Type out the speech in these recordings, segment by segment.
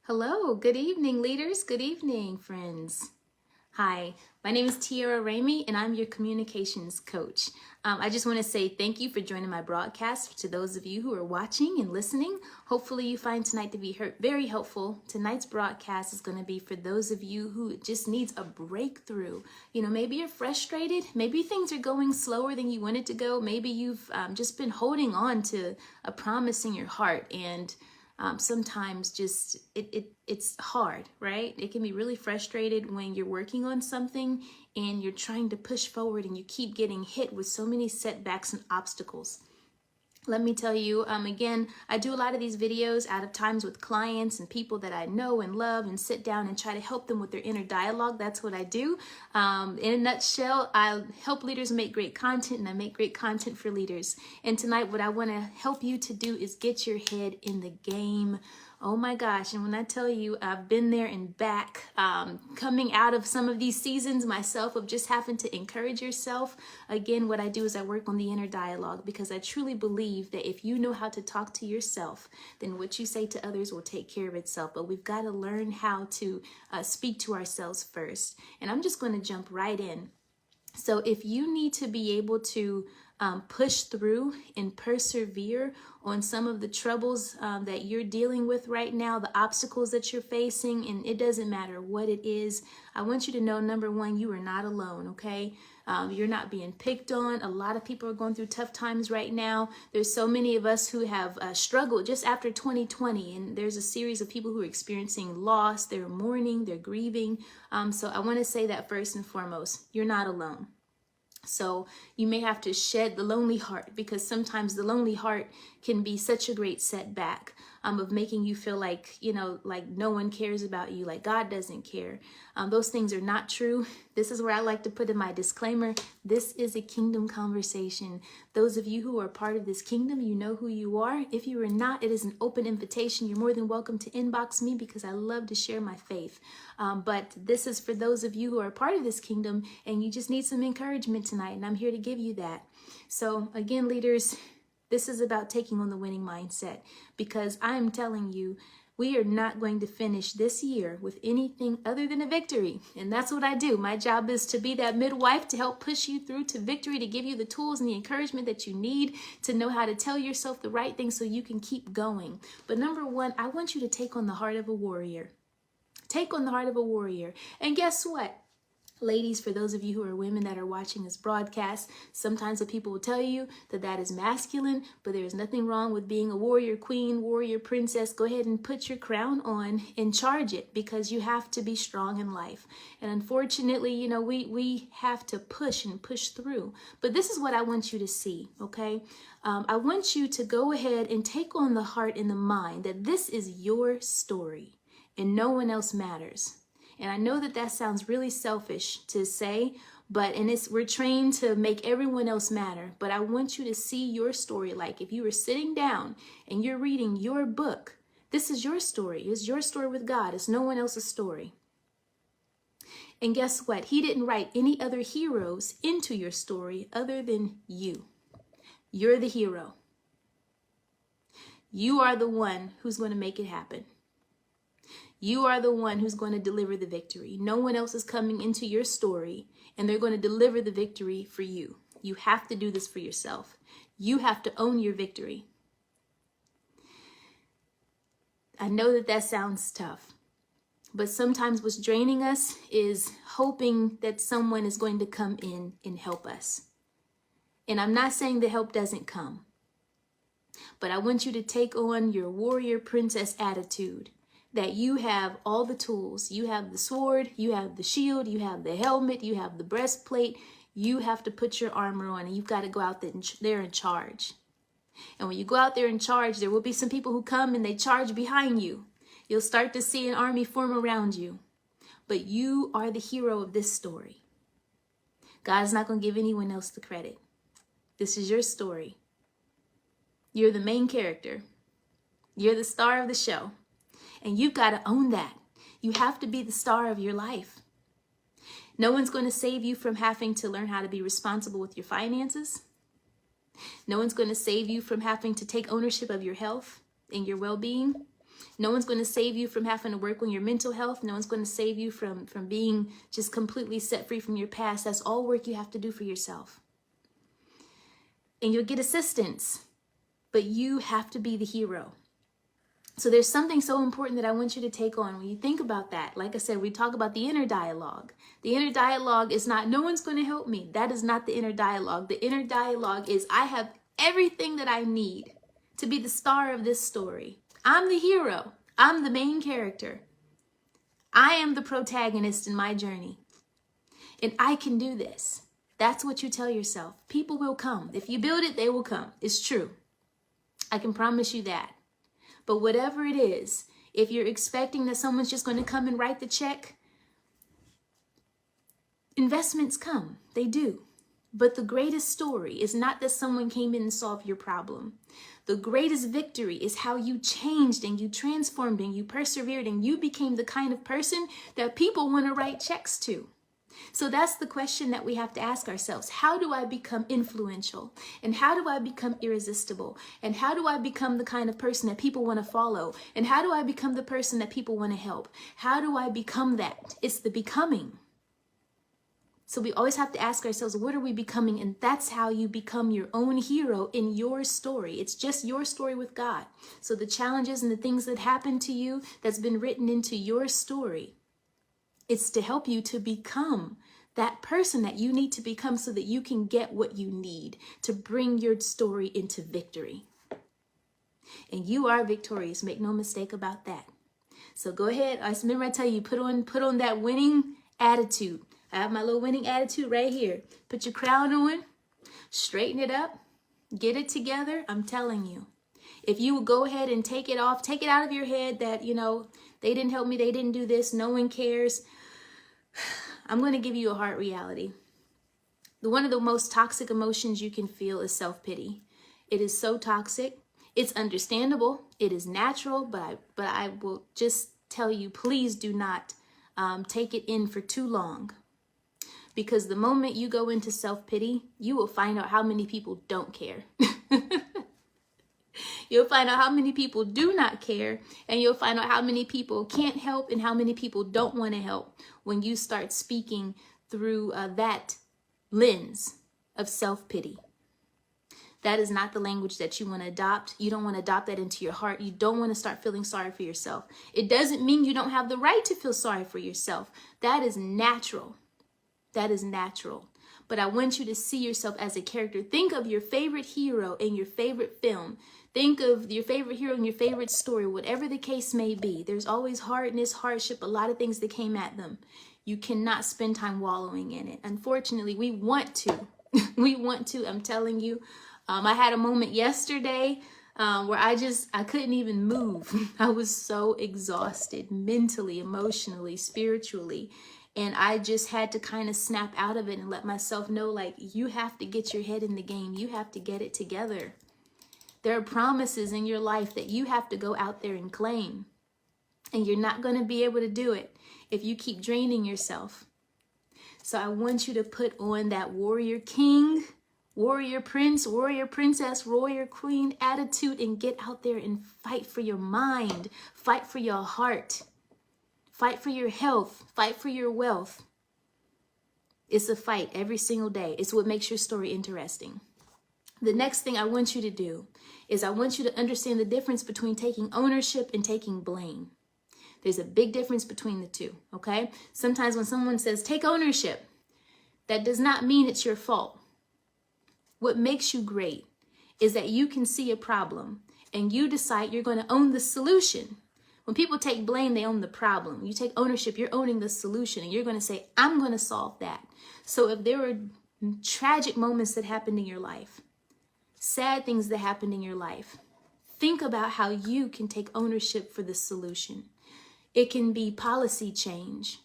Hello, good evening, leaders. Good evening, friends. Hi, my name is Tiara Ramey, and I'm your communications coach. I just want to say thank you for joining my broadcast. To those of you who are watching and listening, hopefully you find tonight to be very helpful. Tonight's broadcast is going to be for those of you who just needs a breakthrough. You know, maybe you're frustrated. Maybe things are going slower than you wanted to go. Maybe you've just been holding on to a promise in your heart, and sometimes just it's hard, right? It can be really frustrated when you're working on something and you're trying to push forward and you keep getting hit with so many setbacks and obstacles. Let me tell you, again, I do a lot of these videos out of times with clients and people that I know and love, and sit down and try to help them with their inner dialogue. That's what I do. In a nutshell, I help leaders make great content, and I make great content for leaders. And tonight, what I want to help you to do is get your head in the game. Oh my gosh. And when I tell you, I've been there and back, coming out of some of these seasons myself of just having to encourage yourself. Again, what I do is I work on the inner dialogue, because I truly believe that if you know how to talk to yourself, then what you say to others will take care of itself. But we've got to learn how to speak to ourselves first. And I'm just going to jump right in. So if you need to be able to push through and persevere on some of the troubles that you're dealing with right now, the obstacles that you're facing, and it doesn't matter what it is, I want you to know, number one, you are not alone, okay? You're not being picked on. A lot of people are going through tough times right now. There's so many of us who have struggled just after 2020, and there's a series of people who are experiencing loss. They're mourning, they're grieving. So I want to say that first and foremost, you're not alone. So you may have to shed the lonely heart, because sometimes the lonely heart can be such a great setback of making you feel like, you know, like no one cares about you, like God doesn't care. Those things are not true. This is where I like to put in my disclaimer. This is a kingdom conversation. Those of you who are part of this kingdom, you know who you are. If you are not, it is an open invitation. You're more than welcome to inbox me, because I love to share my faith. But this is for those of you who are part of this kingdom and you just need some encouragement tonight, and I'm here to give you that. So again, leaders, this is about taking on the winning mindset, because I'm telling you, we are not going to finish this year with anything other than a victory. And that's what I do. My job is to be that midwife to help push you through to victory, to give you the tools and the encouragement that you need to know how to tell yourself the right thing so you can keep going. But number one, I want you to take on the heart of a warrior. Take on the heart of a warrior. And guess what? Ladies, for those of you who are women that are watching this broadcast, sometimes the people will tell you that that is masculine, but there is nothing wrong with being a warrior queen, warrior princess. Go ahead and put your crown on and charge it, because you have to be strong in life. And unfortunately, you know, we have to push and push through. But this is what I want you to see, okay? I want you to go ahead and take on the heart and the mind that this is your story and no one else matters. And I know that that sounds really selfish to say, but we're trained to make everyone else matter. But I want you to see your story like if you were sitting down and you're reading your book. This is your story. It's your story with God. It's no one else's story. And guess what? He didn't write any other heroes into your story other than you. You're the hero. You are the one who's going to make it happen. You are the one who's going to deliver the victory. No one else is coming into your story and they're going to deliver the victory for you. You have to do this for yourself. You have to own your victory. I know that that sounds tough, but sometimes what's draining us is hoping that someone is going to come in and help us. And I'm not saying the help doesn't come, but I want you to take on your warrior princess attitude. That you have all the tools. You have the sword, you have the shield, you have the helmet, you have the breastplate. You have to put your armor on, and you've got to go out there in charge. And when you go out there in charge, there will be some people who come and they charge behind you. You'll start to see an army form around you. But you are the hero of this story. God's not going to give anyone else the credit. This is your story. You're the main character. You're the star of the show. And you've got to own that. You have to be the star of your life. No one's going to save you from having to learn how to be responsible with your finances. No one's going to save you from having to take ownership of your health and your well-being. No one's going to save you from having to work on your mental health. No one's going to save you from being just completely set free from your past. That's all work you have to do for yourself. And you'll get assistance, but you have to be the hero. So there's something so important that I want you to take on when you think about that. Like I said, we talk about the inner dialogue. The inner dialogue is not, no one's going to help me. That is not the inner dialogue. The inner dialogue is, I have everything that I need to be the star of this story. I'm the hero. I'm the main character. I am the protagonist in my journey. And I can do this. That's what you tell yourself. People will come. If you build it, they will come. It's true. I can promise you that. But whatever it is, if you're expecting that someone's just going to come and write the check, investments come. They do. But the greatest story is not that someone came in and solved your problem. The greatest victory is how you changed and you transformed and you persevered and you became the kind of person that people want to write checks to. So that's the question that we have to ask ourselves. How do I become influential? And how do I become irresistible? And how do I become the kind of person that people want to follow? And how do I become the person that people want to help? How do I become that? It's the becoming. So we always have to ask ourselves, what are we becoming? And that's how you become your own hero in your story. It's just your story with God. So the challenges and the things that happen to you that's been written into your story, it's to help you to become that person that you need to become so that you can get what you need to bring your story into victory. And you are victorious. Make no mistake about that. So go ahead. I remember I tell you, put on that winning attitude. I have my little winning attitude right here. Put your crown on, straighten it up, get it together. I'm telling you, if you will go ahead and take it off, take it out of your head that, they didn't help me, they didn't do this, no one cares. I'm going to give you a hard reality. One of the most toxic emotions you can feel is self-pity. It is so toxic. It's understandable. It is natural, but I will just tell you, please do not take it in for too long. Because the moment you go into self-pity, you will find out how many people don't care. You'll find out how many people do not care, and you'll find out how many people can't help and how many people don't want to help when you start speaking through that lens of self-pity. That is not the language that you want to adopt. You don't want to adopt that into your heart. You don't want to start feeling sorry for yourself. It doesn't mean you don't have the right to feel sorry for yourself. That is natural. That is natural. But I want you to see yourself as a character. Think of your favorite hero in your favorite film. Think of your favorite hero in your favorite story, whatever the case may be. There's always hardness, hardship, a lot of things that came at them. You cannot spend time wallowing in it. Unfortunately, we want to. We want to, I'm telling you. I had a moment yesterday where I couldn't even move. I was so exhausted mentally, emotionally, spiritually. And I just had to kind of snap out of it and let myself know, like, you have to get your head in the game. You have to get it together. There are promises in your life that you have to go out there and claim. And you're not going to be able to do it if you keep draining yourself. So I want you to put on that warrior king, warrior prince, warrior princess, warrior queen attitude and get out there and fight for your mind, fight for your heart, fight for your health, fight for your wealth. It's a fight every single day. It's what makes your story interesting. The next thing I want you to do is I want you to understand the difference between taking ownership and taking blame. There's a big difference between the two, okay? Sometimes when someone says, take ownership, that does not mean it's your fault. What makes you great is that you can see a problem and you decide you're going to own the solution. When people take blame, they own the problem. You take ownership, you're owning the solution, and you're going to say, I'm going to solve that. So if there were tragic moments that happened in your life, sad things that happened in your life, think about how you can take ownership for the solution. It can be policy change.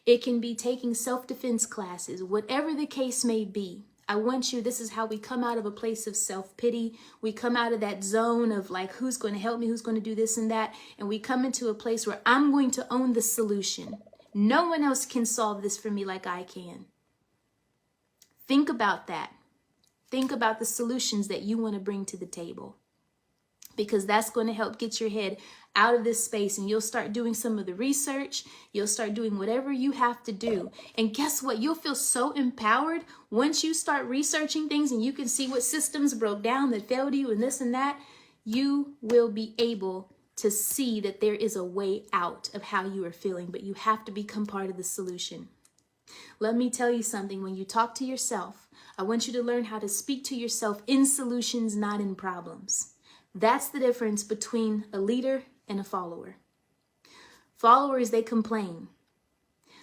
It can be taking self-defense classes, whatever the case may be. I want you, this is how we come out of a place of self-pity. We come out of that zone of like, who's going to help me? Who's going to do this and that? And we come into a place where I'm going to own the solution. No one else can solve this for me like I can. Think about that. Think about the solutions that you want to bring to the table. because that's going to help get your head out of this space, and you'll start doing some of the research. You'll start doing whatever you have to do. And guess what? You'll feel so empowered once you start researching things and you can see what systems broke down that failed you and this and that. You will be able to see that there is a way out of how you are feeling, but you have to become part of the solution. Let me tell you something. When you talk to yourself, I want you to learn how to speak to yourself in solutions, not in problems. That's the difference between a leader and a follower. Followers, they complain.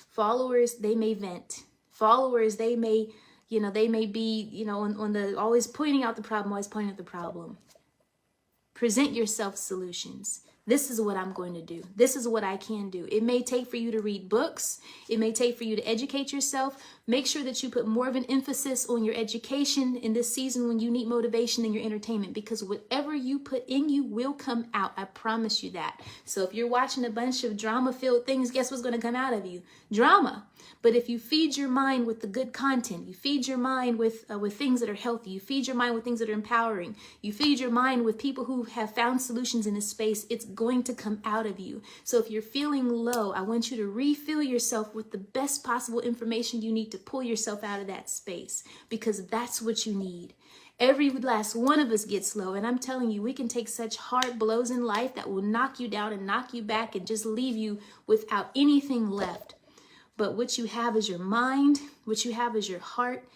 Followers, they may vent. Followers, they may be, on the always pointing out the problem, always pointing out the problem. Present yourself solutions. This is what I'm going to do. This is what I can do. It may take for you to read books. It may take for you to educate yourself. Make sure that you put more of an emphasis on your education in this season when you need motivation than your entertainment, because whatever you put in you will come out. I promise you that. So if you're watching a bunch of drama-filled things, guess what's going to come out of you? Drama. But if you feed your mind with the good content, you feed your mind with things that are healthy, you feed your mind with things that are empowering, you feed your mind with people who have found solutions in this space, it's going to come out of you. So if you're feeling low, I want you to refill yourself with the best possible information you need to pull yourself out of that space, because that's what you need. Every last one of us gets low, and I'm telling you, we can take such hard blows in life that will knock you down and knock you back and just leave you without anything left. But what you have is your mind, what you have is your heart.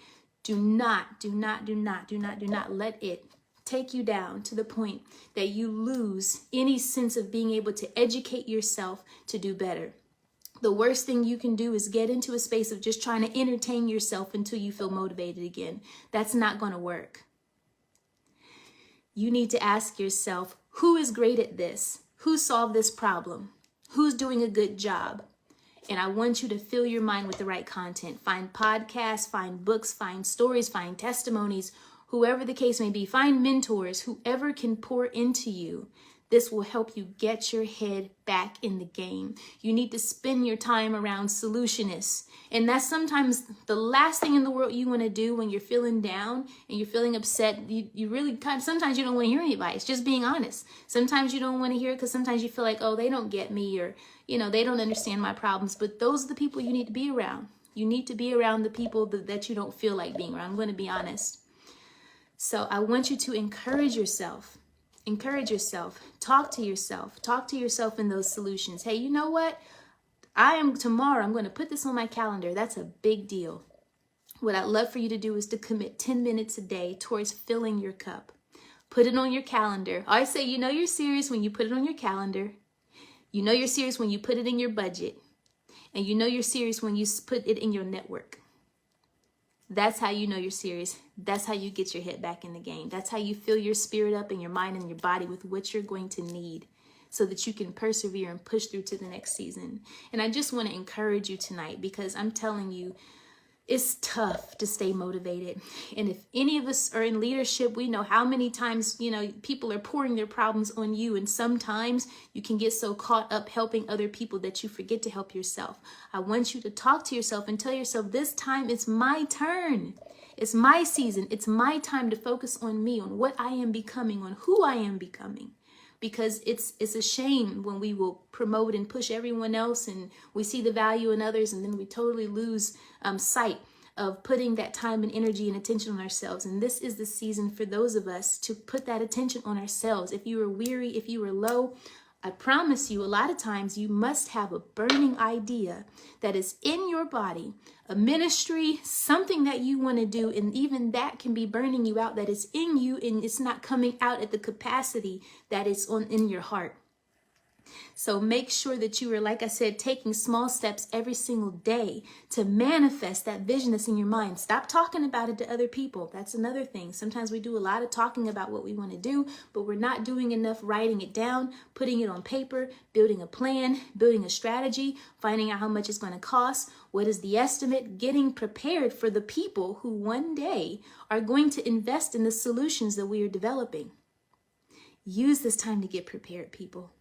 Do not let it take you down to the point that you lose any sense of being able to educate yourself to do better. The worst thing you can do is get into a space of just trying to entertain yourself until you feel motivated again. That's not going to work. You need to ask yourself, who is great at this? Who solved this problem? Who's doing a good job? And I want you to fill your mind with the right content. Find podcasts, find books, find stories, find testimonies, whoever the case may be. Find mentors, whoever can pour into you. This will help you get your head back in the game. You need to spend your time around solutionists. And that's sometimes the last thing in the world you want to do when you're feeling down and you're feeling upset. You really sometimes you don't want to hear any advice, just being honest. Sometimes you don't want to hear it because sometimes you feel like, oh, they don't get me, or, they don't understand my problems. But those are the people you need to be around. You need to be around the people that you don't feel like being around. I'm going to be honest. So I want you to encourage yourself. Encourage yourself. Talk to yourself. Talk to yourself in those solutions. Hey, you know what? Tomorrow, I'm going to put this on my calendar. That's a big deal. What I'd love for you to do is to commit 10 minutes a day towards filling your cup. Put it on your calendar. I say, you're serious when you put it on your calendar. You're serious when you put it in your budget. And you're serious when you put it in your network. That's how you know you're serious. That's how you get your head back in the game. That's how you fill your spirit up and your mind and your body with what you're going to need so that you can persevere and push through to the next season. And I just want to encourage you tonight, because I'm telling you, it's tough to stay motivated. And if any of us are in leadership, we know how many times, people are pouring their problems on you. And sometimes you can get so caught up helping other people that you forget to help yourself. I want you to talk to yourself and tell yourself, this time it's my turn. It's my season. It's my time to focus on me, on what I am becoming, on who I am becoming. Because it's a shame when we will promote and push everyone else and we see the value in others, and then we totally lose sight of putting that time and energy and attention on ourselves. And this is the season for those of us to put that attention on ourselves. If you are weary, if you are low, I promise you, a lot of times you must have a burning idea that is in your body, a ministry, something that you want to do, and even that can be burning you out, that is in you, and it's not coming out at the capacity that is in your heart. So make sure that you are, like I said, taking small steps every single day to manifest that vision that's in your mind. Stop talking about it to other people. That's another thing. Sometimes we do a lot of talking about what we want to do, but we're not doing enough writing it down, putting it on paper, building a plan, building a strategy, finding out how much it's going to cost, what is the estimate, getting prepared for the people who one day are going to invest in the solutions that we are developing. Use this time to get prepared, people.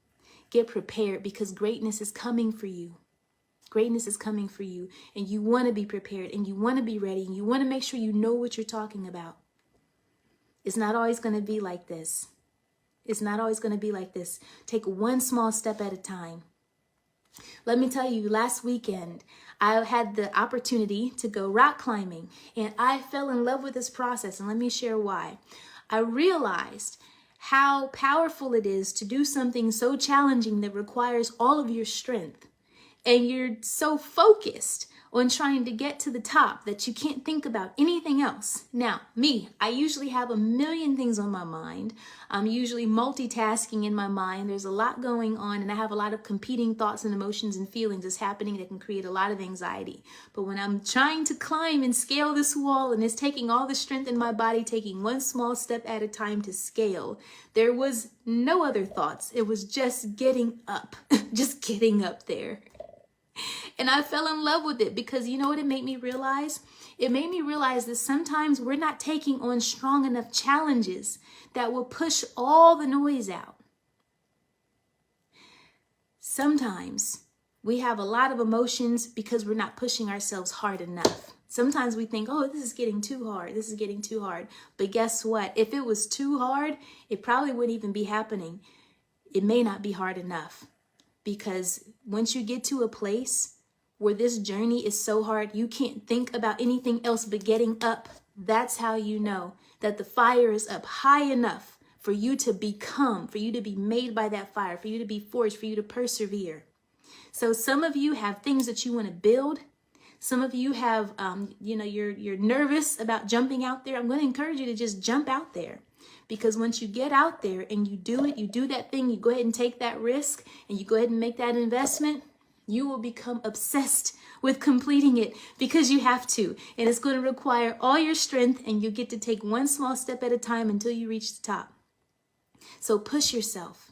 Get prepared, because greatness is coming for you. Greatness is coming for you, and you want to be prepared, and you want to be ready, and you want to make sure you know what you're talking about. It's not always going to be like this. It's not always going to be like this. Take one small step at a time. Let me tell you, last weekend, I had the opportunity to go rock climbing, and I fell in love with this process, and let me share why. I realized how powerful it is to do something so challenging that requires all of your strength, and you're so focused on trying to get to the top that you can't think about anything else. Now, I usually have a million things on my mind. I'm usually multitasking in my mind. There's a lot going on, and I have a lot of competing thoughts and emotions and feelings that's happening that can create a lot of anxiety. But when I'm trying to climb and scale this wall, and it's taking all the strength in my body, taking one small step at a time to scale, there was no other thoughts. It was just getting up, just getting up there. And I fell in love with it because you know what it made me realize? It made me realize that sometimes we're not taking on strong enough challenges that will push all the noise out. Sometimes we have a lot of emotions because we're not pushing ourselves hard enough. Sometimes we think, oh, this is getting too hard. This is getting too hard. But guess what? If it was too hard, it probably wouldn't even be happening. It may not be hard enough. Because once you get to a place where this journey is so hard, you can't think about anything else but getting up. That's how you know that the fire is up high enough for you to become, for you to be made by that fire, for you to be forged, for you to persevere. So some of you have things that you want to build. Some of you have, you're nervous about jumping out there. I'm going to encourage you to just jump out there. Because once you get out there and you do it, you do that thing, you go ahead and take that risk, and you go ahead and make that investment, you will become obsessed with completing it because you have to. And it's going to require all your strength, and you get to take one small step at a time until you reach the top. So push yourself.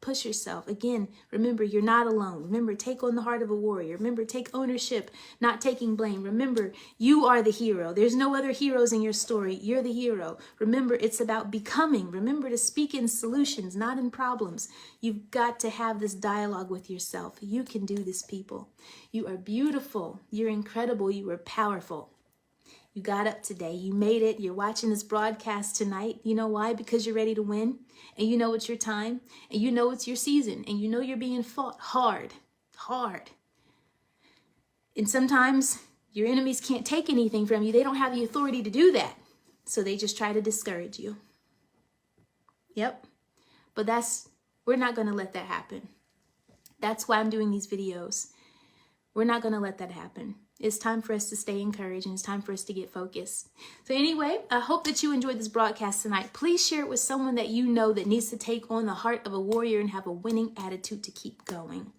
Push yourself. Again, remember, you're not alone. Remember, take on the heart of a warrior. Remember, take ownership, not taking blame. Remember, you are the hero. There's no other heroes in your story. You're the hero. Remember, it's about becoming. Remember to speak in solutions, not in problems. You've got to have this dialogue with yourself. You can do this, people. You are beautiful. You're incredible. You are powerful. You got up today. You made it. You're watching this broadcast tonight. You know why? Because you're ready to win. And you know it's your time. And you know it's your season. And you know you're being fought hard. And sometimes your enemies can't take anything from you. They don't have the authority to do that. So they just try to discourage you. Yep. But we're not going to let that happen. That's why I'm doing these videos. We're not going to let that happen. It's time for us to stay encouraged, and it's time for us to get focused. So anyway, I hope that you enjoyed this broadcast tonight. Please share it with someone that you know that needs to take on the heart of a warrior and have a winning attitude to keep going.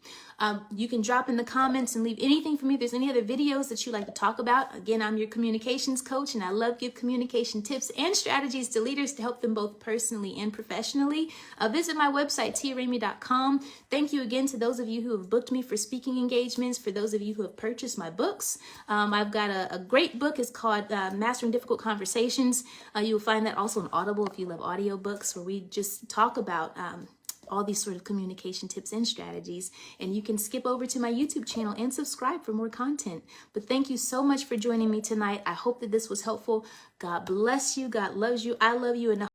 You can drop in the comments and leave anything for me. If there's any other videos that you'd like to talk about. Again, I'm your communications coach, and I love give communication tips and strategies to leaders to help them both personally and professionally. Visit my website, tiaramey.com. Thank you again to those of you who have booked me for speaking engagements, for those of you who have purchased my books. I've got a great book. It's called Mastering Difficult Conversations. You'll find that also on Audible if you love audiobooks, where we just talk about all these sort of communication tips and strategies. And you can skip over to my YouTube channel and subscribe for more content. But thank you so much for joining me tonight. I hope that this was helpful. God bless you. God loves you. I love you. And